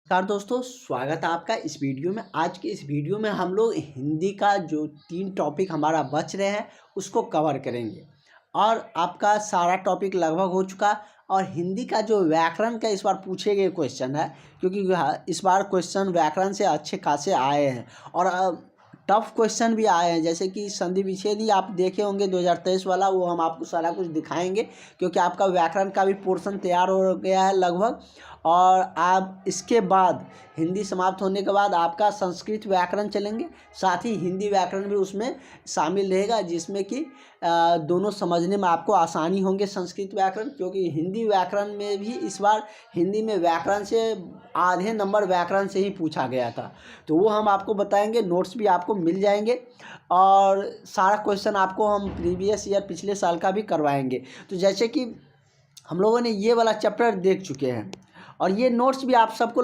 नमस्कार दोस्तों, स्वागत है आपका इस वीडियो में। आज के इस वीडियो में हम लोग हिंदी का जो 3 टॉपिक हमारा बच रहे हैं उसको कवर करेंगे और आपका सारा टॉपिक लगभग हो चुका। और हिंदी का जो व्याकरण का इस बार पूछे गए क्वेश्चन है, क्योंकि इस बार क्वेश्चन व्याकरण से अच्छे खासे आए हैं और टफ क्वेश्चन भी आए हैं। जैसे कि संधि विच्छेद ही आप देखे होंगे 2023 वाला, वो हम आपको सारा कुछ दिखाएंगे क्योंकि आपका व्याकरण का भी पोर्शन तैयार हो गया है लगभग। और आप इसके बाद हिंदी समाप्त होने के बाद आपका संस्कृत व्याकरण चलेंगे, साथ ही हिंदी व्याकरण भी उसमें शामिल रहेगा, जिसमें कि दोनों समझने में आपको आसानी होंगे संस्कृत व्याकरण। क्योंकि हिंदी व्याकरण में भी इस बार हिंदी में व्याकरण से आधे नंबर व्याकरण से ही पूछा गया था, तो वो हम आपको बताएंगे। नोट्स भी आपको मिल जाएंगे और सारा क्वेश्चन आपको हम प्रीवियस ईयर पिछले साल का भी करवाएंगे। तो जैसे कि हम लोगों ने ये वाला चैप्टर देख चुके हैं और ये नोट्स भी आप सबको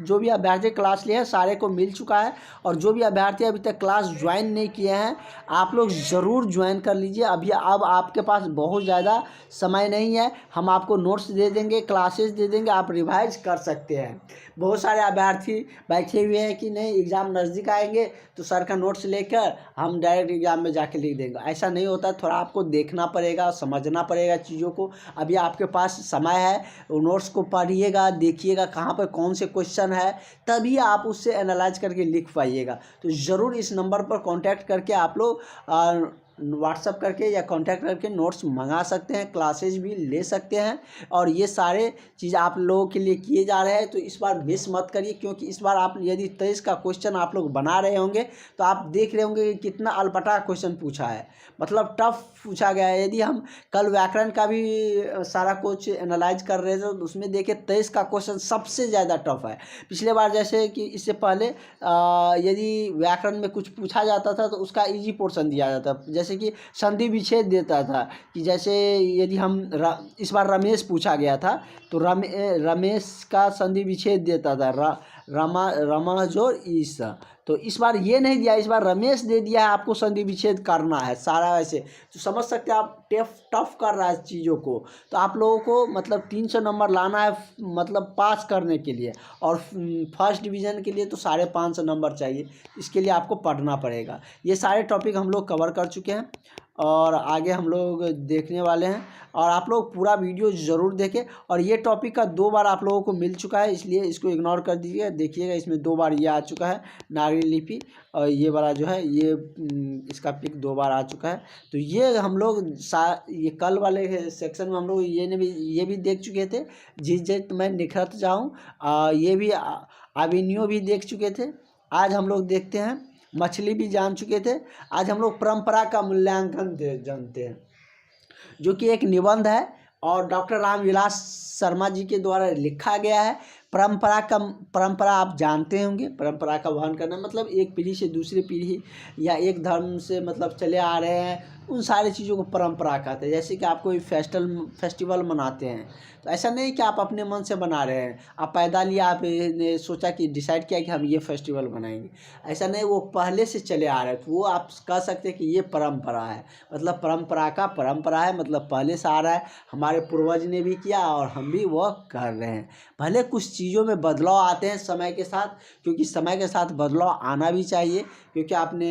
जो भी अभ्यर्थी क्लास लिए हैं सारे को मिल चुका है। और जो भी अभ्यर्थी अभी तक क्लास ज्वाइन नहीं किए हैं, आप लोग ज़रूर ज्वाइन कर लीजिए। अब आपके पास बहुत ज़्यादा समय नहीं है, हम आपको नोट्स दे देंगे, क्लासेस दे देंगे, आप रिवाइज कर सकते हैं। बहुत सारे अभ्यर्थी बैठे हुए हैं कि नहीं एग्ज़ाम नज़दीक आएंगे तो सर का नोट्स लेकर हम डायरेक्ट एग्ज़ाम में जाके लिख देंगे। ऐसा नहीं होता, थोड़ा आपको देखना पड़ेगा, समझना पड़ेगा चीज़ों को। अभी आपके पास समय है, नोट्स को पढ़िएगा, देखिएगा कहाँ पर कौन से क्वेश्चन है, तभी आप उससे एनालाइज करके लिख पाइएगा। तो ज़रूर इस नंबर पर कांटेक्ट करके आप लोग व्हाट्सअप करके या कांटेक्ट करके नोट्स मंगा सकते हैं, क्लासेस भी ले सकते हैं। और ये सारे चीज़ आप लोगों के लिए किए जा रहे हैं, तो इस बार मिस मत करिए। क्योंकि इस बार आप यदि 23 का क्वेश्चन आप लोग बना रहे होंगे तो आप देख रहे होंगे कि कितना अलपटा क्वेश्चन पूछा है, मतलब टफ पूछा गया है। यदि हम कल व्याकरण का भी सारा कुछ एनालाइज कर रहे थे तो उसमें देखिए 23 का क्वेश्चन सबसे ज़्यादा टफ है। पिछले बार जैसे कि इससे पहले यदि व्याकरण में कुछ पूछा जाता था तो उसका इजी पोर्शन दिया जाता, जैसे कि संधि विच्छेद देता था। कि जैसे यदि हम इस बार रमेश पूछा गया था तो रमेश का संधि विच्छेद देता था रमा जोर ईसा। तो इस बार ये नहीं दिया, इस बार रमेश दे दिया है, आपको संधि विच्छेद करना है सारा। ऐसे तो समझ सकते हैं आप टफ कर रहा है चीज़ों को। तो आप लोगों को मतलब 300 नंबर लाना है, मतलब पास करने के लिए। और फर्स्ट डिवीज़न के लिए तो 550 नंबर चाहिए, इसके लिए आपको पढ़ना पड़ेगा। ये सारे टॉपिक हम लोग कवर कर चुके हैं और आगे हम लोग देखने वाले हैं। और आप लोग पूरा वीडियो ज़रूर देखें। और ये टॉपिक का 2 बार आप लोगों को मिल चुका है, इसलिए इसको इग्नोर कर दीजिए। देखिएगा इसमें 2 बार ये आ चुका है नागरी लिपि, और ये वाला जो है ये इसका पिक 2 बार आ चुका है। तो ये हम लोग ये कल वाले सेक्शन में हम लोग ये भी देख चुके थे। जित मैं निखरत जाऊँ, ये भी अभिनयो भी देख चुके थे। आज हम लोग देखते हैं, मछली भी जान चुके थे। आज हम लोग परंपरा का मूल्यांकन जानते हैं, जो कि एक निबंध है और डॉक्टर रामविलास शर्मा जी के द्वारा लिखा गया है। परंपरा आप जानते होंगे, परंपरा का वहन करना मतलब एक पीढ़ी से दूसरी पीढ़ी या एक धर्म से मतलब चले आ रहे हैं, उन सारी चीज़ों को परंपरा कहते हैं। जैसे कि आप कोई फेस्टिवल मनाते हैं तो ऐसा नहीं कि आप अपने मन से बना रहे हैं, आप पैदा लिया, आपने सोचा कि डिसाइड किया कि हम ये फेस्टिवल बनाएंगे, ऐसा नहीं। वो पहले से चले आ रहे हैं, तो वो आप कह सकते हैं कि ये परंपरा है। मतलब परंपरा है, मतलब पहले से आ रहा है, हमारे पूर्वज ने भी किया और हम भी वह कर रहे हैं। भले कुछ चीज़ों में बदलाव आते हैं समय के साथ, क्योंकि समय के साथ बदलाव आना भी चाहिए। क्योंकि आपने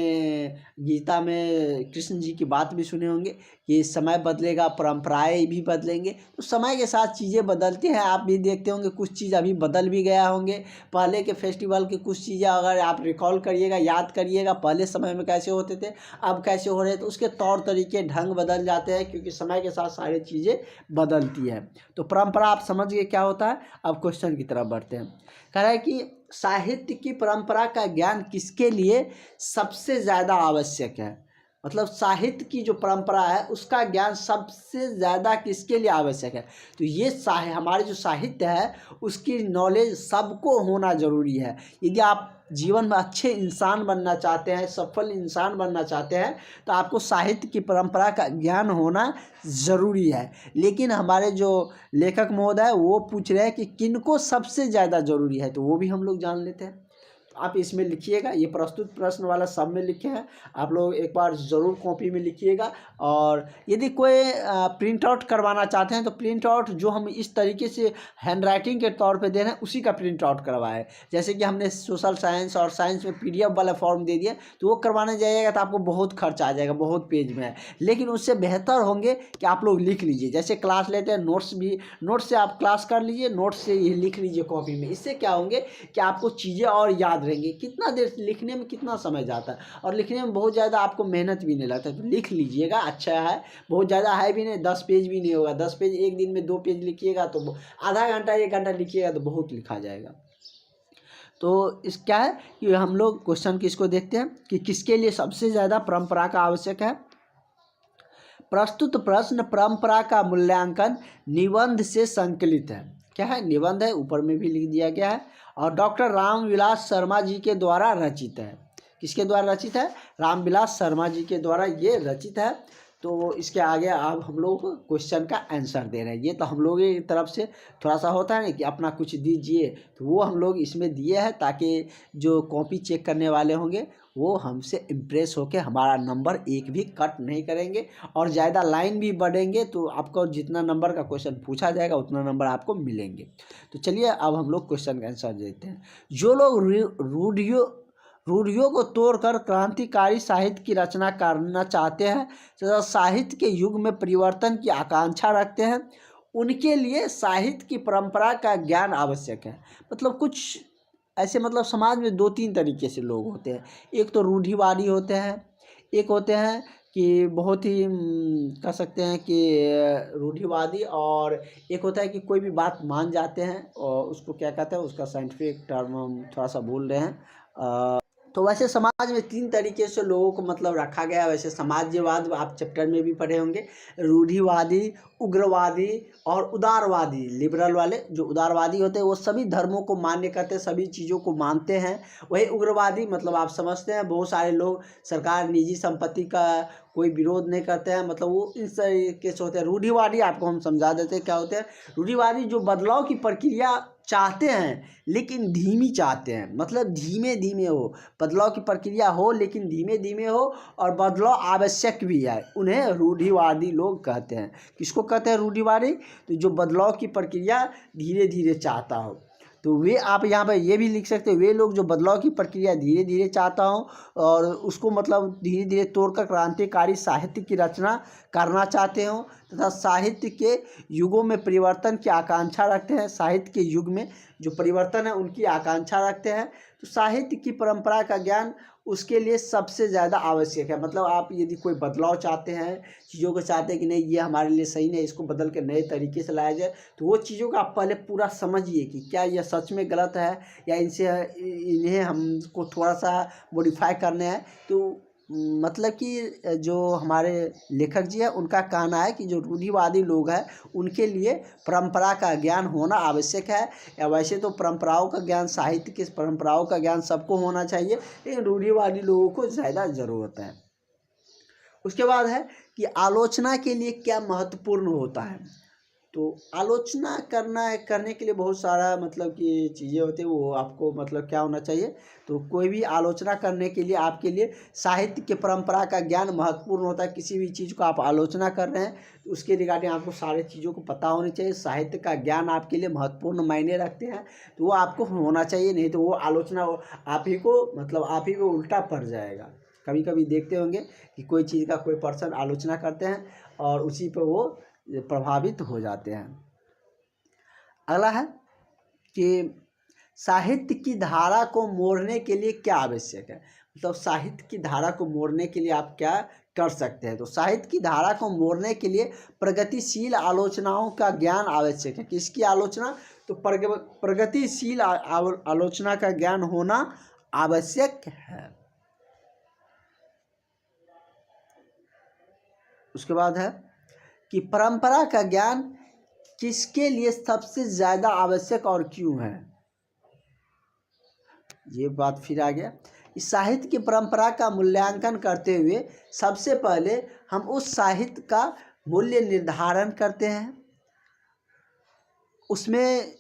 गीता में कृष्ण जी की बात भी सुने होंगे कि समय बदलेगा, परंपराएं भी बदलेंगे। तो समय के साथ चीज़ें बदलती हैं, आप भी देखते होंगे कुछ चीज़ अभी बदल भी गया होंगे। पहले के फेस्टिवल की कुछ चीज़ें अगर आप रिकॉल करिएगा, याद करिएगा पहले समय में कैसे होते थे, अब कैसे हो रहे हैं, तो उसके तौर तरीके ढंग बदल जाते हैं, क्योंकि समय के साथ सारी चीज़ें बदलती हैं। तो परंपरा आप समझ गए क्या होता है। अब क्वेश्चन की तरफ बढ़ते हैं। कह रहा है कि साहित्य की परंपरा का ज्ञान किसके लिए सबसे ज़्यादा आवश्यक है। मतलब साहित्य की जो परंपरा है उसका ज्ञान सबसे ज़्यादा किसके लिए आवश्यक है। तो ये हमारे जो साहित्य है उसकी नॉलेज सबको होना ज़रूरी है। यदि आप जीवन में अच्छे इंसान बनना चाहते हैं, सफल इंसान बनना चाहते हैं, तो आपको साहित्य की परंपरा का ज्ञान होना ज़रूरी है। लेकिन हमारे जो लेखक महोदय वो पूछ रहे हैं कि किनको सबसे ज़्यादा ज़रूरी है, तो वो भी हम लोग जान लेते हैं। आप इसमें लिखिएगा, ये प्रस्तुत प्रश्न वाला सब में लिखे हैं, आप लोग एक बार ज़रूर कॉपी में लिखिएगा। और यदि कोई प्रिंट आउट करवाना चाहते हैं तो प्रिंट आउट जो हम इस तरीके से हैंड राइटिंग के तौर पे दे रहे हैं उसी का प्रिंट आउट करवाएं। जैसे कि हमने सोशल साइंस और साइंस में PDF वाला फॉर्म दे दिया, तो वो करवाने जाइएगा तो आपको बहुत खर्च आ जाएगा, बहुत पेज में है। लेकिन उससे बेहतर होंगे कि आप लोग लिख लीजिए, जैसे क्लास लेते हैं नोट्स भी, नोट्स से आप क्लास कर लीजिए, नोट्स से ये लिख लीजिए कॉपी में। इससे क्या होंगे कि आपको चीज़ें और याद रहेंगी। कितना देर लिखने में कितना समय जाता है, और लिखने में बहुत ज़्यादा आपको मेहनत भी नहीं लगता, तो लिख लीजिएगा, अच्छा है। बहुत ज़्यादा है भी नहीं, 10 पेज भी नहीं होगा। 10 पेज एक दिन में 2 पेज लिखिएगा तो आधा घंटा 1 घंटा लिखिएगा तो बहुत लिखा जाएगा। तो इस क्या है कि हम लोग क्वेश्चन किसको देखते हैं कि किसके लिए सबसे ज़्यादा परंपरा का आवश्यक है। प्रस्तुत प्रश्न परंपरा का मूल्यांकन निबंध से संकलित है। क्या है, निबंध है, ऊपर में भी लिख दिया गया है, और डॉक्टर रामविलास शर्मा जी के द्वारा रचित है। किसके द्वारा रचित है, रामविलास शर्मा जी के द्वारा ये रचित है। तो इसके आगे अब हम लोग क्वेश्चन का आंसर दे रहे हैं। ये तो हम लोग की तरफ से थोड़ा सा होता है ना कि अपना कुछ दीजिए, तो वो हम लोग इसमें दिए हैं ताकि जो कॉपी चेक करने वाले होंगे वो हमसे इम्प्रेस होकर हमारा नंबर एक भी कट नहीं करेंगे, और ज़्यादा लाइन भी बढ़ेंगे तो आपको जितना नंबर का क्वेश्चन पूछा जाएगा उतना नंबर आपको मिलेंगे। तो चलिए अब हम लोग क्वेश्चन का आंसर देते हैं। जो लोग रूढ़ियों को तोड़कर क्रांतिकारी साहित्य की रचना करना चाहते हैं तथा साहित्य के युग में परिवर्तन की आकांक्षा रखते हैं, उनके लिए साहित्य की परंपरा का ज्ञान आवश्यक है। मतलब कुछ ऐसे, मतलब समाज में 2-3 तरीके से लोग होते हैं। एक तो रूढ़िवादी होते हैं, एक होते हैं कि बहुत ही कह सकते हैं कि रूढ़िवादी, और एक होता है कि कोई भी बात मान जाते हैं, और उसको क्या कहते हैं, उसका साइंटिफिक टर्म हम थोड़ा सा बोल रहे हैं। तो वैसे समाज में 3 तरीके से लोगों को मतलब रखा गया है। वैसे समाजवाद आप चैप्टर में भी पढ़े होंगे, रूढ़िवादी, उग्रवादी और उदारवादी। लिबरल वाले जो उदारवादी होते हैं वो सभी धर्मों को मान्य करते हैं, सभी चीज़ों को मानते हैं। वही उग्रवादी मतलब आप समझते हैं, बहुत सारे लोग सरकार निजी संपत्ति का कोई विरोध नहीं करते हैं, मतलब वो इस तरीके से होते हैं। रूढ़िवादी आपको हम समझा देते हैं क्या होते हैं। रूढ़िवादी जो बदलाव की प्रक्रिया चाहते हैं लेकिन धीमी चाहते हैं, मतलब धीमे धीमे हो, बदलाव की प्रक्रिया हो लेकिन धीमे धीमे हो, और बदलाव आवश्यक भी है, उन्हें रूढ़िवादी लोग कहते हैं। किसको कहते हैं, रूढ़िवादी? तो जो बदलाव की प्रक्रिया धीरे धीरे चाहता हो, तो वे आप यहाँ पर ये भी लिख सकते हैं, वे लोग जो बदलाव की प्रक्रिया धीरे धीरे चाहता हो और उसको मतलब धीरे धीरे तोड़कर क्रांतिकारी साहित्य की रचना करना चाहते हो तथा साहित्य के युगों में परिवर्तन की आकांक्षा रखते हैं। साहित्य के युग में जो परिवर्तन है उनकी आकांक्षा रखते हैं। तो साहित्य की परंपरा का ज्ञान उसके लिए सबसे ज़्यादा आवश्यक है। मतलब आप यदि कोई बदलाव चाहते हैं, चीज़ों को चाहते हैं कि नहीं ये हमारे लिए सही नहीं, इसको बदल के नए तरीके से लाया जाए, तो वो चीज़ों का आप पहले पूरा समझिए कि क्या यह सच में गलत है या इन्हें हमको थोड़ा सा मॉडिफाई करने हैं। तो मतलब कि जो हमारे लेखक जी हैं उनका कहना है कि जो रूढ़िवादी लोग हैं उनके लिए परंपरा का ज्ञान होना आवश्यक है। या वैसे तो परंपराओं का ज्ञान, साहित्य की परंपराओं का ज्ञान सबको होना चाहिए, लेकिन रूढ़िवादी लोगों को ज़्यादा ज़रूरत है। उसके बाद है कि आलोचना के लिए क्या महत्वपूर्ण होता है। तो आलोचना करने के लिए बहुत सारा मतलब कि चीज़ें होती हैं, वो आपको मतलब क्या होना चाहिए। तो कोई भी आलोचना करने के लिए आपके लिए साहित्य के परंपरा का ज्ञान महत्वपूर्ण होता है। किसी भी चीज़ को आप आलोचना कर रहे हैं तो उसके रिगार्डिंग आपको सारे चीज़ों को पता होनी चाहिए। साहित्य का ज्ञान आपके लिए महत्वपूर्ण मायने रखते हैं, तो वो आपको होना चाहिए, नहीं तो वो आलोचना आप ही को उल्टा पड़ जाएगा। कभी कभी देखते होंगे कि कोई चीज़ का कोई पर्सन आलोचना करते हैं और उसी पर वो प्रभावित हो जाते हैं। अगला है कि साहित्य की धारा को मोड़ने के लिए क्या आवश्यक है। मतलब साहित्य की धारा को मोड़ने के लिए आप क्या कर सकते हैं। तो साहित्य की धारा को मोड़ने के लिए प्रगतिशील आलोचनाओं का ज्ञान आवश्यक है। किसकी आलोचना? तो प्रगतिशील आलोचना का ज्ञान होना आवश्यक है। उसके बाद है कि परंपरा का ज्ञान किसके लिए सबसे ज़्यादा आवश्यक और क्यों है। ये बात फिर आ गया। इस साहित्य की परंपरा का मूल्यांकन करते हुए सबसे पहले हम उस साहित्य का मूल्य निर्धारण करते हैं। उसमें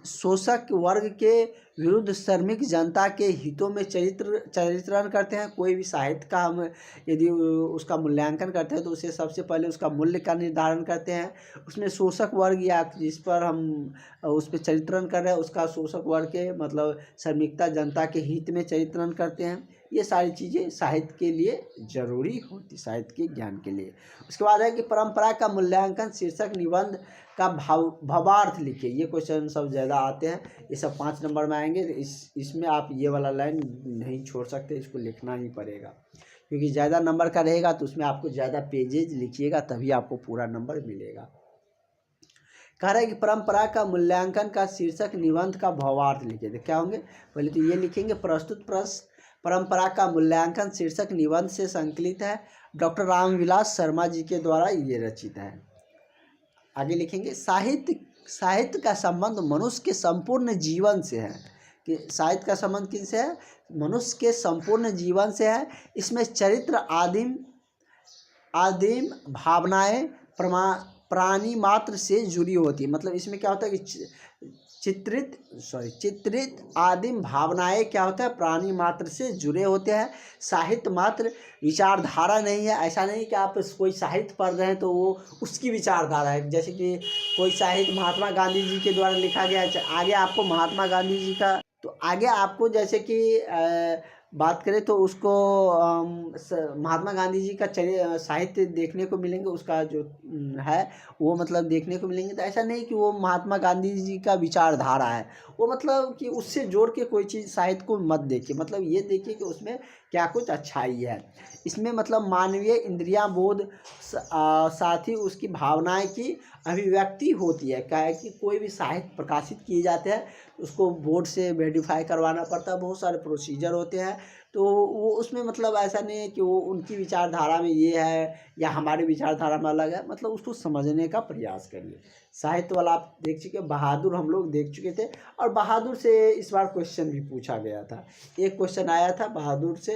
शोषक वर्ग के विरुद्ध श्रमिक जनता के हितों में चरित्रण करते हैं। कोई भी साहित्य का हम यदि उसका मूल्यांकन करते हैं तो उसे सबसे पहले उसका मूल्य का निर्धारण करते हैं। उसमें शोषक वर्ग या जिस पर हम उस पर चरित्रण कर रहे हैं उसका शोषक वर्ग के मतलब श्रमिकता जनता के हित में चरित्रण करते हैं। ये सारी चीज़ें साहित्य के लिए जरूरी होती, साहित्य के ज्ञान के लिए। उसके बाद है कि परंपरा का मूल्यांकन शीर्षक निबंध का भावार्थ लिखिए। ये क्वेश्चन सब ज़्यादा आते हैं, ये सब 5 नंबर में आएंगे। इसमें आप ये वाला लाइन नहीं छोड़ सकते, इसको लिखना ही पड़ेगा क्योंकि ज़्यादा नंबर का रहेगा तो उसमें आपको ज़्यादा पेजेज लिखिएगा तभी आपको पूरा नंबर मिलेगा। कह रहा है कि परंपरा का मूल्यांकन का शीर्षक निबंध का भावार्थ लिखिए। तो क्या होंगे, पहले तो ये लिखेंगे प्रस्तुत प्रश्न परंपरा का मूल्यांकन शीर्षक निबंध से संकलित है, डॉक्टर रामविलास शर्मा जी के द्वारा ये रचित है। आगे लिखेंगे साहित्य का संबंध मनुष्य के संपूर्ण जीवन से है। कि साहित्य का संबंध किससे है, मनुष्य के संपूर्ण जीवन से है। इसमें चरित्र आदिम भावनाएं प्राणी मात्र से जुड़ी होती है। मतलब इसमें क्या होता है कि चित्रित आदिम भावनाएं क्या होता है, प्राणी मात्र से जुड़े होते हैं। साहित्य मात्र विचारधारा नहीं है। ऐसा नहीं कि आप कोई साहित्य पढ़ रहे हैं तो वो उसकी विचारधारा है। जैसे कि कोई साहित्य महात्मा गांधी जी के द्वारा लिखा गया है, आगे आपको महात्मा गांधी जी का तो आगे आपको जैसे कि बात करें तो उसको महात्मा गांधी जी का साहित्य देखने को मिलेंगे, उसका जो है वो मतलब देखने को मिलेंगे। तो ऐसा नहीं कि वो महात्मा गांधी जी का विचारधारा है, वो मतलब कि उससे जोड़ के कोई चीज़ साहित्य को मत देखिए। मतलब ये देखिए कि उसमें क्या कुछ अच्छाई है। इसमें मतलब मानवीय इंद्रियां बोध साथ ही उसकी भावनाएं की अभिव्यक्ति होती है। क्या है कि कोई भी साहित्य प्रकाशित किए जाते हैं उसको बोर्ड से वेरीफाई करवाना पड़ता है, बहुत सारे प्रोसीजर होते हैं। तो वो उसमें मतलब ऐसा नहीं है कि वो उनकी विचारधारा में ये है या हमारी विचारधारा में अलग है। मतलब उसको समझने का प्रयास करिए। साहित्य वाला आप देख चुके, बहादुर हम लोग देख चुके थे और बहादुर से इस बार क्वेश्चन भी पूछा गया था। एक क्वेश्चन आया था बहादुर से,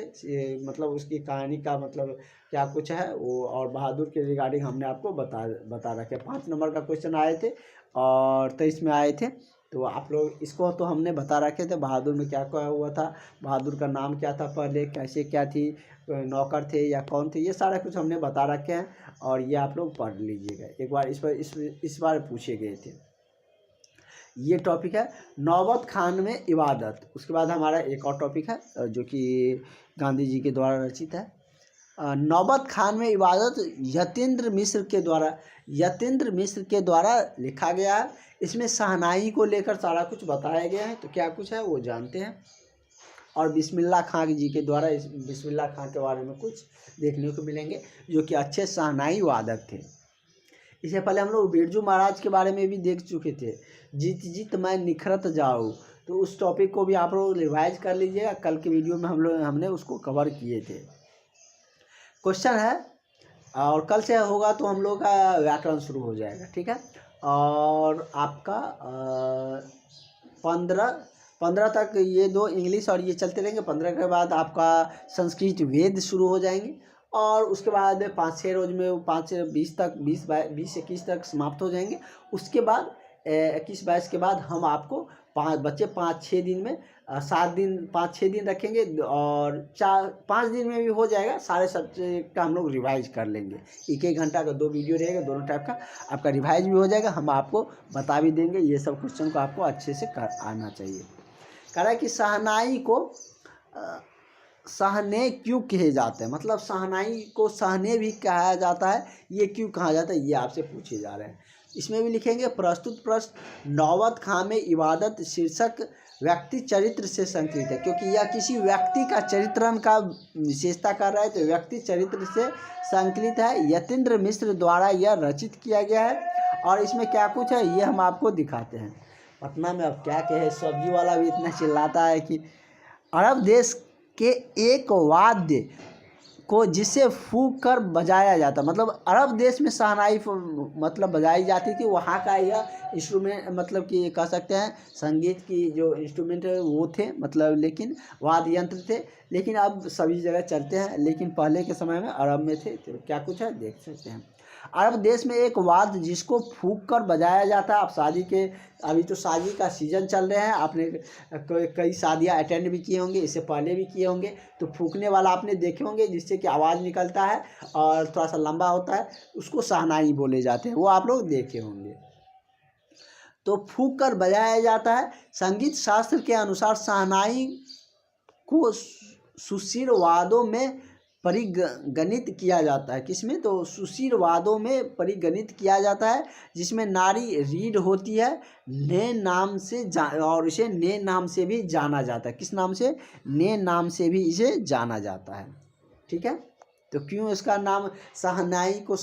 मतलब उसकी कहानी का मतलब क्या कुछ है वो, और बहादुर के रिगार्डिंग हमने आपको बता रखे। 5 नंबर का क्वेश्चन आए थे और 23 में आए थे। तो आप लोग इसको तो हमने बता रखे थे बहादुर में क्या क्या हुआ था, बहादुर का नाम क्या था पहले, कैसे क्या थी, नौकर थे या कौन थे, ये सारा कुछ हमने बता रखे हैं और ये आप लोग पढ़ लीजिएगा एक बार। इस बार पूछे गए थे। ये टॉपिक है नौबत खान में इबादत। उसके बाद हमारा एक और टॉपिक है जो कि गांधी जी के द्वारा रचित है। नौबत खान में इबादत यतीन्द्र मिश्र के द्वारा लिखा गया है। इसमें शहनाई को लेकर सारा कुछ बताया गया है। तो क्या कुछ है वो जानते हैं। और बिस्मिल्लाह खान जी के द्वारा इस बिस्मिल्लाह खान के बारे में कुछ देखने को मिलेंगे जो कि अच्छे शहनाई वादक थे। इससे पहले हम लोग बिरजू महाराज के बारे में भी देख चुके थे, जीत जीत मैं निखरत जाऊँ। तो उस टॉपिक को भी आप लोग रिवाइज कर लीजिएगा, कल के वीडियो में हमने उसको कवर किए थे। क्वेश्चन है और कल से होगा तो हम लोग का व्याकरण शुरू हो जाएगा, ठीक है। और आपका 15 तक ये 2 इंग्लिश और ये चलते रहेंगे। 15 के बाद आपका संस्कृत वेद शुरू हो जाएंगे और उसके बाद 5-6 रोज में 5 से 20 तक 20-21 तक समाप्त हो जाएंगे। उसके बाद 21-22 के बाद हम आपको 5-6 दिन में 7 दिन 5-6 दिन रखेंगे और 4-5 दिन में भी हो जाएगा। सारे सब्जेक्ट का हम लोग रिवाइज कर लेंगे। 1-1 घंटा का 2 वीडियो रहेगा, दोनों टाइप का आपका रिवाइज भी हो जाएगा। हम आपको बता भी देंगे। ये सब क्वेश्चन को आपको अच्छे से आना चाहिए। कह रहा है कि शहनाई को सहने क्यों कहे जाते हैं, मतलब शहनाई को सहने भी कहा जाता है, ये क्यों कहा जाता है, ये आपसे पूछे जा रहे हैं। इसमें भी लिखेंगे प्रस्तुत प्रश्न नौबत खान में इबादत शीर्षक व्यक्ति चरित्र से संकलित है। क्योंकि यह किसी व्यक्ति का चरित्रण का विशेषता कर रहा है तो व्यक्ति चरित्र से संकलित है। यतीन्द्र मिश्र द्वारा यह रचित किया गया है। और इसमें क्या कुछ है ये हम आपको दिखाते हैं। पटना में अब क्या कहे, सब्जी वाला भी इतना चिल्लाता है कि अरब देश के एक वाद्य को जिसे फूंक कर बजाया जाता, मतलब अरब देश में शहनाई मतलब बजाई जाती थी। वहाँ का यह इंस्ट्रूमेंट मतलब कि कह सकते हैं संगीत की जो इंस्ट्रूमेंट है वो थे, मतलब लेकिन वाद्य यंत्र थे। लेकिन अब सभी जगह चलते हैं, लेकिन पहले के समय में अरब में थे। तो क्या कुछ है देख सकते हैं। अरब देश में एक वाद्य जिसको फूंक कर बजाया जाता है। आप शादी के, अभी तो शादी का सीज़न चल रहे हैं, आपने कई शादियां अटेंड भी किए होंगे, इससे पहले भी किए होंगे, तो फूंकने वाला आपने देखे होंगे जिससे कि आवाज़ निकलता है और थोड़ा सा लंबा होता है, उसको शहनाई बोले जाते हैं, वो आप लोग देखे होंगे। तो फूंक कर बजाया जाता है। संगीत शास्त्र के अनुसार शहनाई को सुशील वादों में परिगणित किया जाता है। किसमें? तो सुशील वादों में परिगणित किया जाता है, जिसमें नारी रीढ़ होती है, ने नाम से और इसे ने नाम से भी जाना जाता है। किस नाम से? ने नाम से भी इसे जाना जाता है। ठीक है, तो क्यों इसका नाम शहनाई को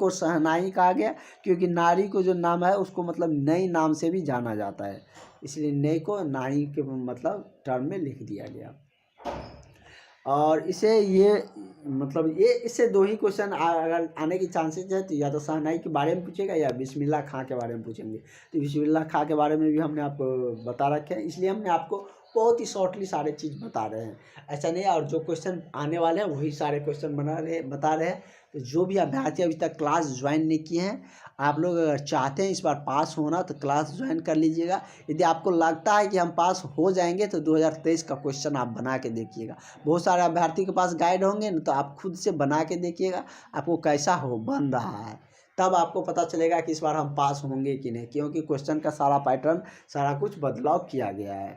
शहनाई कहा गया? क्योंकि नारी को जो नाम है उसको मतलब नई नाम से भी जाना जाता है, इसलिए नई को नाई के मतलब टर्म में लिख दिया गया। और इसे ये मतलब ये इससे दो ही क्वेश्चन अगर आने की चांसेस है, तो या तो शहनाई के बारे में पूछेगा या बिस्मिल्लाह खां के बारे में पूछेंगे। तो बिस्मिल्लाह खां के बारे में भी हमने आपको बता रखे हैं, इसलिए हमने आपको बहुत ही शॉर्टली सारे चीज़ बता रहे हैं, ऐसा नहीं है। और जो क्वेश्चन आने वाले हैं वही सारे क्वेश्चन बता रहे हैं। तो जो भी अभ्यर्थी अभी तक क्लास ज्वाइन नहीं किए हैं, आप लोग अगर चाहते हैं इस बार पास होना तो क्लास ज्वाइन कर लीजिएगा। यदि आपको लगता है कि हम पास हो जाएंगे तो 2023 का क्वेश्चन आप बना के देखिएगा। बहुत सारे अभ्यर्थी के पास गाइड होंगे ना, तो आप खुद से बना के देखिएगा आपको कैसा बन रहा है, तब आपको पता चलेगा कि इस बार हम पास होंगे कि नहीं, क्योंकि क्वेश्चन का सारा पैटर्न सारा कुछ बदलाव किया गया है।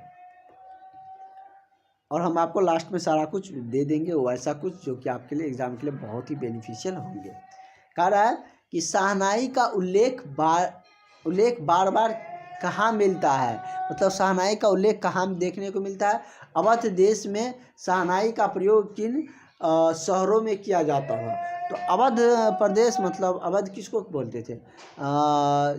और हम आपको लास्ट में सारा कुछ दे देंगे, वैसा कुछ जो कि आपके लिए एग्ज़ाम के लिए बहुत ही बेनिफिशियल होंगे। कह रहा है कि शहनाई का उल्लेख बार बार कहाँ मिलता है? मतलब शहनाई का उल्लेख कहाँ देखने को मिलता है? अवध देश में शहनाई का प्रयोग किन शहरों में किया जाता है? तो अवध प्रदेश मतलब अवध किसको बोलते थे?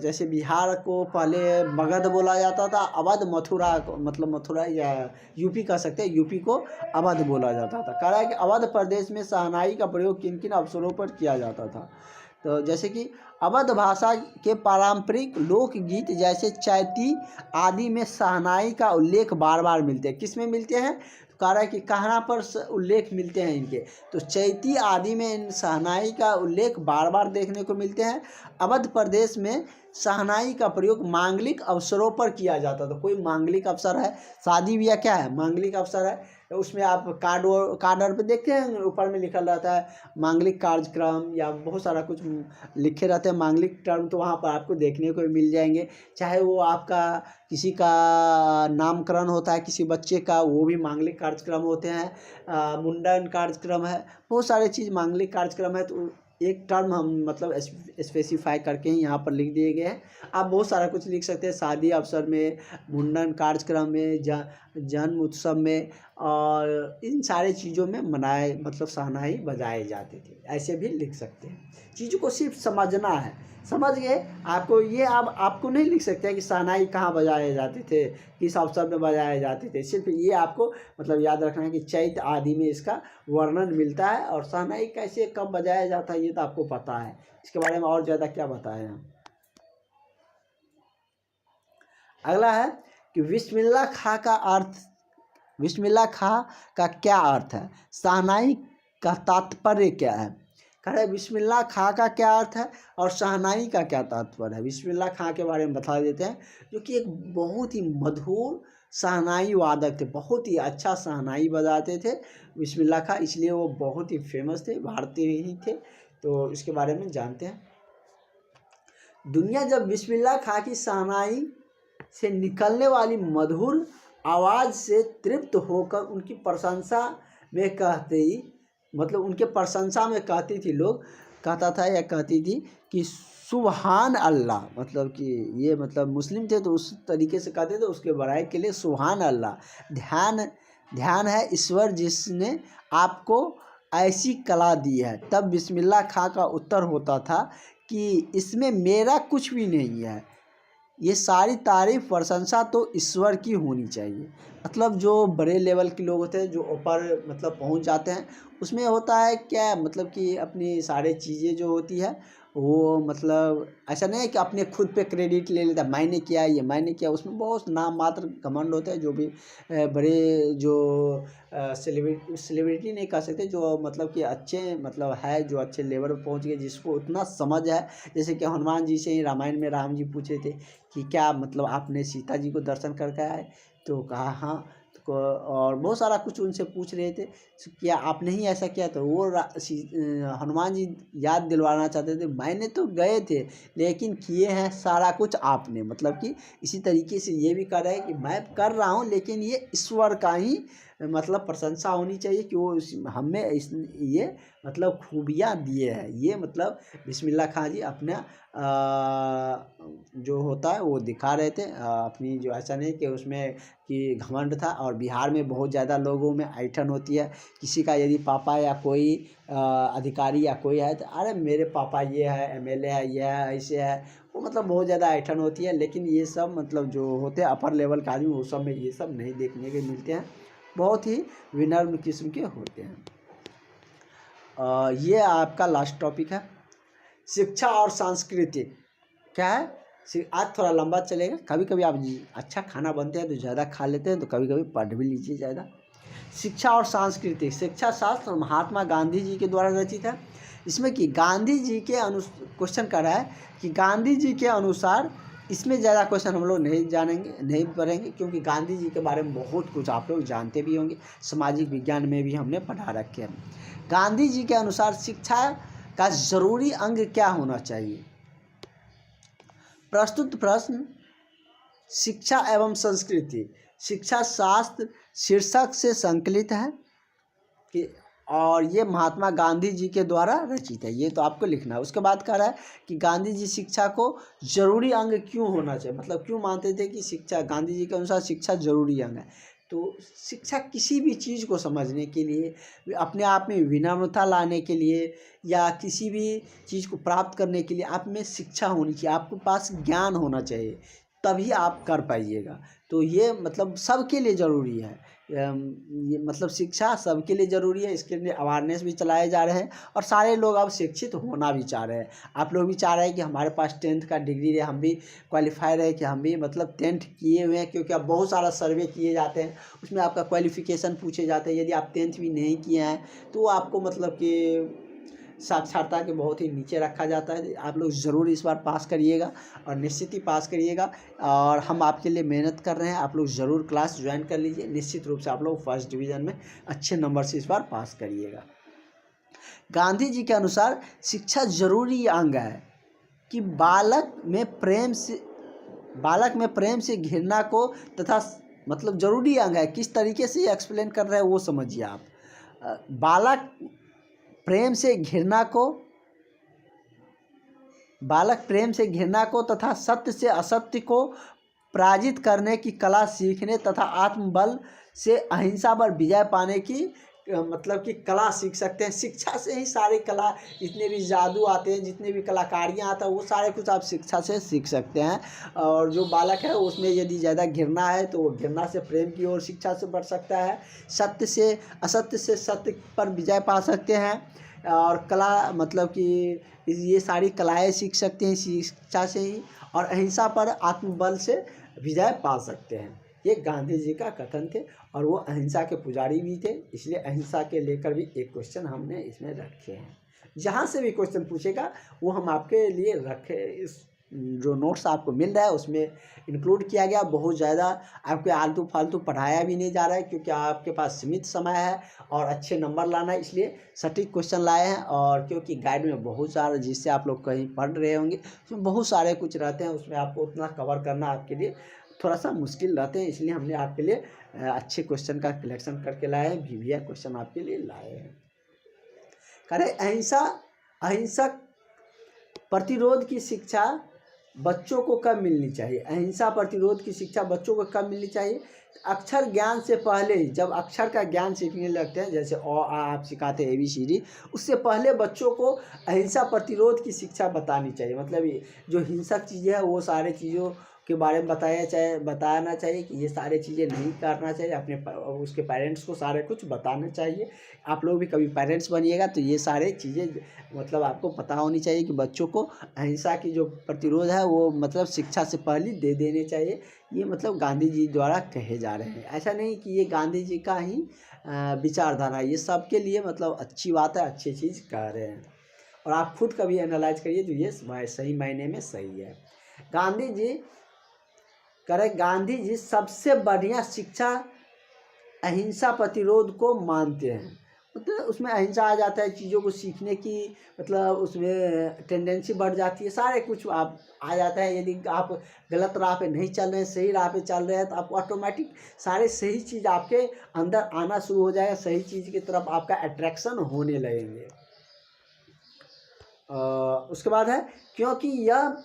जैसे बिहार को पहले मगध बोला जाता था, अवध मथुरा मतलब मथुरा या यूपी कह सकते हैं, यूपी को अवध बोला जाता था। कह रहा है कि अवध प्रदेश में शहनाई का प्रयोग किन किन अवसरों पर किया जाता था? तो जैसे कि अवध भाषा के पारंपरिक लोकगीत जैसे चैती आदि में शहनाई का उल्लेख बार बार मिलते हैं। किस में मिलते हैं? तो कह रहा है कि कहाँ पर उल्लेख मिलते हैं इनके? तो चैती आदि में इन शहनाई का उल्लेख बार बार देखने को मिलते हैं। अवध प्रदेश में शहनाई का प्रयोग मांगलिक अवसरों पर किया जाता था। कोई मांगलिक अवसर है, शादी ब्याह क्या है, मांगलिक अवसर है, तो उसमें आप कार्ड पे देखते हैं ऊपर में लिखा रहता है मांगलिक कार्यक्रम, या बहुत सारा कुछ लिखे रहते हैं मांगलिक टर्म, तो वहाँ पर आपको देखने को मिल जाएंगे। चाहे वो आपका किसी का नामकरण होता है, किसी बच्चे का, वो भी मांगलिक कार्यक्रम होते हैं, मुंडन कार्यक्रम है, बहुत सारे चीज़ मांगलिक कार्यक्रम है। तो एक टर्म हम मतलब स्पेसिफाई करके ही यहाँ पर लिख दिए गए हैं। आप बहुत सारा कुछ लिख सकते हैं, शादी अवसर में, मुंडन कार्यक्रम में, जन्म उत्सव में, और इन सारे चीज़ों में मनाए मतलब शहनाई बजाए जाते थे, ऐसे भी लिख सकते हैं। चीज़ों को सिर्फ समझना है, समझ गए आपको। ये आपको नहीं लिख सकते हैं कि शहनाई कहाँ बजाए जाते थे, किस अवसर में बजाए जाते थे, सिर्फ ये आपको मतलब याद रखना है कि चैत आदि में इसका वर्णन मिलता है। और शहनाई कैसे कब बजाया जाता है ये तो आपको पता है, इसके बारे में और ज़्यादा क्या बताएं हम। अगला है कि बिस्मिल्लाह खां का अर्थ, बिस्मिल्लाह खां का क्या अर्थ है? शहनाई का तात्पर्य क्या है? कह रहे बिस्मिल्लाह खां का क्या अर्थ है और शहनाई का क्या तात्पर्य है? बिस्मिल्लाह खां के बारे में बता देते हैं, जो कि एक बहुत ही मधुर शहनाई वादक थे, बहुत ही अच्छा शहनाई बजाते थे बिस्मिल्लाह खां, इसलिए वो बहुत ही फेमस थे, भारतीय ही थे। तो इसके बारे में जानते हैं। दुनिया जब बिस्मिल्लाह खां की शहनाई से निकलने वाली मधुर आवाज़ से तृप्त होकर उनकी प्रशंसा में कहती थी लोग, कहता था या कहती थी कि सुभान अल्लाह, मतलब कि ये मतलब मुस्लिम थे तो उस तरीके से कहते थे, उसके बड़ाई के लिए सुभान अल्लाह, ध्यान है ईश्वर जिसने आपको ऐसी कला दी है। तब बिस्मिल्लाह खां का उत्तर होता था कि इसमें मेरा कुछ भी नहीं है, ये सारी तारीफ प्रशंसा तो ईश्वर की होनी चाहिए। मतलब जो बड़े लेवल के लोग होते हैं, जो ऊपर मतलब पहुंच जाते हैं, उसमें होता है क्या, मतलब कि अपनी सारी चीज़ें जो होती है वो मतलब ऐसा नहीं है कि अपने खुद पे क्रेडिट ले लेता, मैंने किया ये मैंने किया। उसमें बहुत नाम मात्र घमंड होता है। जो भी बड़े जो सेलिब्रिटी नहीं कह सकते, जो मतलब कि अच्छे मतलब है, जो अच्छे लेवल पर पहुंच गए, जिसको उतना समझ है। जैसे कि हनुमान जी से ही रामायण में राम जी पूछे थे कि क्या मतलब आपने सीता जी को दर्शन करके आए, तो कहा हाँ। और बहुत सारा कुछ उनसे पूछ रहे थे, तो क्या आपने ही ऐसा किया? तो वो हनुमान जी याद दिलवाना चाहते थे, मैंने तो गए थे लेकिन किए हैं सारा कुछ आपने। मतलब कि इसी तरीके से ये भी कर रहा है कि मैं कर रहा हूँ, लेकिन ये ईश्वर का ही मतलब प्रशंसा होनी चाहिए कि वो हमें ये मतलब खूबियाँ दिए हैं। ये मतलब बिस्मिल्लाह खां जी अपना जो होता है वो दिखा रहे थे अपनी, जो ऐसा नहीं कि उसमें कि घमंड था। और बिहार में बहुत ज़्यादा लोगों में ऐंठन होती है। किसी का यदि पापा या कोई अधिकारी या कोई है तो अरे मेरे पापा ये है, एमएलए है, ये है, ऐसे है, वो मतलब बहुत ज़्यादा ऐंठन होती है। लेकिन ये सब मतलब जो होते हैं अपर लेवल के आदमी, वो सब में ये सब नहीं देखने के मिलते हैं, बहुत ही विनम्र किस्म के होते हैं। ये आपका लास्ट टॉपिक है, शिक्षा और सांस्कृतिक। क्या है? आज थोड़ा लंबा चलेगा। कभी कभी आप अच्छा खाना बनते हैं तो ज़्यादा खा लेते हैं, तो कभी कभी पढ़ भी लीजिए ज़्यादा। शिक्षा और सांस्कृतिक। शिक्षा शास्त्र महात्मा गांधी जी के द्वारा रचित है। इसमें कि गांधी जी के क्वेश्चन कर रहा है कि गांधी जी के अनुसार, इसमें ज़्यादा क्वेश्चन हम लोग नहीं जानेंगे, नहीं पढ़ेंगे, क्योंकि गांधी जी के बारे में बहुत कुछ आप लोग जानते भी होंगे, सामाजिक विज्ञान में भी हमने पढ़ा रखे हैं। गांधी जी के अनुसार शिक्षा का जरूरी अंग क्या होना चाहिए? प्रस्तुत प्रश्न शिक्षा एवं संस्कृति शिक्षा शास्त्र शीर्षक से संकलित है कि, और ये महात्मा गांधी जी के द्वारा रचित है। ये तो आपको लिखना है। उसके बाद कह रहा है कि गांधी जी शिक्षा को जरूरी अंग क्यों होना चाहिए, मतलब क्यों मानते थे कि शिक्षा, गांधी जी के अनुसार शिक्षा जरूरी अंग है। तो शिक्षा किसी भी चीज़ को समझने के लिए, अपने आप में विनम्रता लाने के लिए, या किसी भी चीज़ को प्राप्त करने के लिए आप में शिक्षा होनी चाहिए, आपके पास ज्ञान होना चाहिए, तभी आप कर पाइएगा। तो ये मतलब सबके लिए ज़रूरी है। ये मतलब शिक्षा सबके लिए ज़रूरी है। इसके लिए अवेयरनेस भी चलाए जा रहे हैं और सारे लोग अब शिक्षित होना भी चाह रहे हैं। आप लोग भी चाह रहे हैं कि हमारे पास 10th का डिग्री है, हम भी क्वालिफाई रहे, कि हम भी मतलब 10th किए हुए हैं, क्योंकि अब बहुत सारा सर्वे किए जाते हैं, उसमें आपका क्वालिफिकेशन पूछे जाते हैं। यदि आप 10th भी नहीं किए हैं तो आपको मतलब कि साक्षरता के बहुत ही नीचे रखा जाता है। आप लोग ज़रूर इस बार पास करिएगा, और निश्चित ही पास करिएगा। और हम आपके लिए मेहनत कर रहे हैं, आप लोग ज़रूर क्लास ज्वाइन कर लीजिए। निश्चित रूप से आप लोग फर्स्ट डिवीज़न में अच्छे नंबर से इस बार पास करिएगा। गांधी जी के अनुसार शिक्षा जरूरी अंग है कि बालक में प्रेम से घृणा को तथा, मतलब जरूरी अंग है। किस तरीके से ये एक्सप्लेन कर रहे हैं वो समझिए आप। बालक प्रेम से घृणा को तथा सत्य से असत्य को पराजित करने की कला सीखने तथा आत्मबल से अहिंसा पर विजय पाने की मतलब कि कला सीख सकते हैं। शिक्षा से ही सारी कला, जितने भी जादू आते हैं, जितने भी कलाकारियाँ आते हैं, वो सारे कुछ आप शिक्षा से सीख सकते हैं। और जो बालक है उसमें यदि ज़्यादा घृणा है तो वो घृणा से प्रेम की ओर शिक्षा से बढ़ सकता है। असत्य से सत्य पर विजय पा सकते हैं। और कला मतलब कि ये सारी कलाएँ सीख सकते हैं शिक्षा से ही। और अहिंसा पर आत्मबल से विजय पा सकते हैं। ये गांधी जी का कथन थे, और वो अहिंसा के पुजारी भी थे, इसलिए अहिंसा के लेकर भी एक क्वेश्चन हमने इसमें रखे हैं। जहाँ से भी क्वेश्चन पूछेगा वो हम आपके लिए रखे, इस जो नोट्स आपको मिल रहा है उसमें इंक्लूड किया गया। बहुत ज़्यादा आपके आलतू फालतू पढ़ाया भी नहीं जा रहा है, क्योंकि आपके पास सीमित समय है और अच्छे नंबर लाना है, इसलिए सटीक क्वेश्चन लाए हैं। और क्योंकि गाइड में बहुत सारा, जिससे आप लोग कहीं पढ़ रहे होंगे, उसमें बहुत सारे कुछ रहते हैं, उसमें आपको उतना कवर करना आपके लिए थोड़ा सा मुश्किल रहते हैं, इसलिए हमने आपके लिए अच्छे क्वेश्चन का कलेक्शन करके लाए हैं, वीवीआई क्वेश्चन आपके लिए लाए हैं। करें अहिंसक प्रतिरोध की शिक्षा बच्चों को कब मिलनी चाहिए? अहिंसा प्रतिरोध की शिक्षा बच्चों को कब मिलनी चाहिए? अक्षर ज्ञान से पहले ही, जब अक्षर का ज्ञान सीखने लगते हैं, जैसे अ आ आप सिखाते हैं ABCD, उससे पहले बच्चों को अहिंसा प्रतिरोध की शिक्षा बतानी चाहिए। मतलब जो हिंसक चीज़ें हैं वो सारे चीज़ों के बारे में बताना चाहिए कि ये सारी चीज़ें नहीं करना चाहिए। अपने उसके पेरेंट्स को सारे कुछ बताना चाहिए। आप लोग भी कभी पेरेंट्स बनिएगा तो ये सारे चीज़ें मतलब आपको पता होनी चाहिए कि बच्चों को अहिंसा की जो प्रतिरोध है वो मतलब शिक्षा से पहले दे देने चाहिए। ये मतलब गांधी जी द्वारा कहे जा रहे हैं। ऐसा नहीं कि ये गांधी जी का ही विचारधारा, ये सबके लिए मतलब अच्छी बात है, अच्छी चीज़ कह रहे हैं। और आप खुद कभी एनालाइज करिए तो ये सही मायने में सही है। गांधी जी सबसे बढ़िया शिक्षा अहिंसा प्रतिरोध को मानते हैं। मतलब उसमें अहिंसा आ जाता है, चीज़ों को सीखने की मतलब उसमें टेंडेंसी बढ़ जाती है, सारे कुछ आप आ जाता है। यदि आप गलत राह पे नहीं चल रहे हैं, सही राह पे चल रहे हैं, तो आपको ऑटोमेटिक सारे सही चीज़ आपके अंदर आना शुरू हो जाएगा, सही चीज़ की तरफ आपका अट्रैक्शन होने लगेंगे। उसके बाद है क्योंकि यह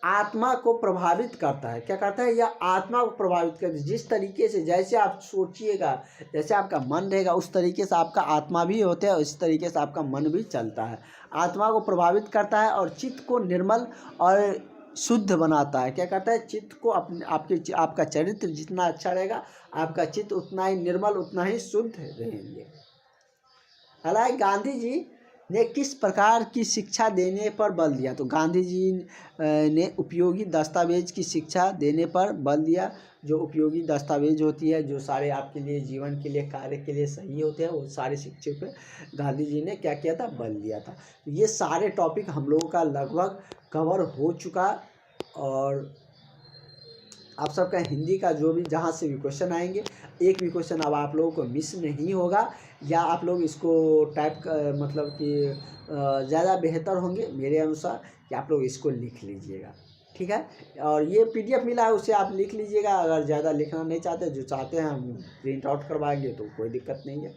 आत्मा को प्रभावित करता है। क्या करता है? यह आत्मा को प्रभावित करता है। जिस तरीके से जैसे आप सोचिएगा, जैसे आपका मन रहेगा, उस तरीके से आपका आत्मा भी होता है और इस तरीके से आपका मन भी चलता है। आत्मा को प्रभावित करता है और चित्त को निर्मल और शुद्ध बनाता है। क्या करता है? चित्त को आपका चरित्र जितना अच्छा रहेगा, आपका चित्त उतना ही निर्मल, उतना ही शुद्ध रहेंगे। हालांकि गांधी जी ने किस प्रकार की शिक्षा देने पर बल दिया? तो गांधी जी ने उपयोगी दस्तावेज की शिक्षा देने पर बल दिया। जो उपयोगी दस्तावेज होती है, जो सारे आपके लिए जीवन के लिए, कार्य के लिए सही होते हैं, वो सारे शिक्षा पे गांधी जी ने क्या किया था? बल दिया था। ये सारे टॉपिक हम लोगों का लगभग कवर हो चुका। और आप सबका हिंदी का जो भी जहाँ से भी क्वेश्चन आएंगे, एक भी क्वेश्चन अब आप लोगों को मिस नहीं होगा, या आप लोग इसको टाइप मतलब कि ज़्यादा बेहतर होंगे मेरे अनुसार कि आप लोग इसको लिख लीजिएगा। ठीक है? और ये PDF मिला है, उसे आप लिख लीजिएगा। अगर ज़्यादा लिखना नहीं चाहते, जो चाहते हैं हम प्रिंट आउट करवाएंगे तो कोई दिक्कत नहीं है।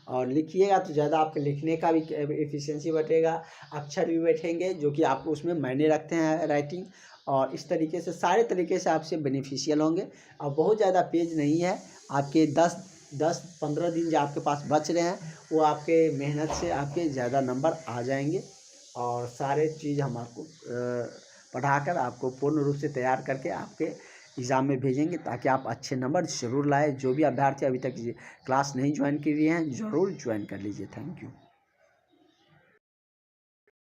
और लिखिएगा तो ज़्यादा आपके लिखने का भी एफिशिएंसी बढ़ेगा, अक्षर भी बैठेंगे, जो कि आपको उसमें मायने रखते हैं राइटिंग। और इस तरीके से सारे तरीके से आपसे बेनिफिशियल होंगे। और बहुत ज़्यादा पेज नहीं है, आपके 10-15 दिन जो आपके पास बच रहे हैं, वो आपके मेहनत से आपके ज़्यादा नंबर आ जाएंगे। और सारे चीज़ हम आपको पढ़ाकर आपको पूर्ण रूप से तैयार करके आपके एग्ज़ाम में भेजेंगे, ताकि आप अच्छे नंबर ज़रूर लाएँ। जो भी अभ्यर्थी अभी तक क्लास नहीं ज्वाइन किए हैं, ज़रूर ज्वाइन कर लीजिए। Thank you.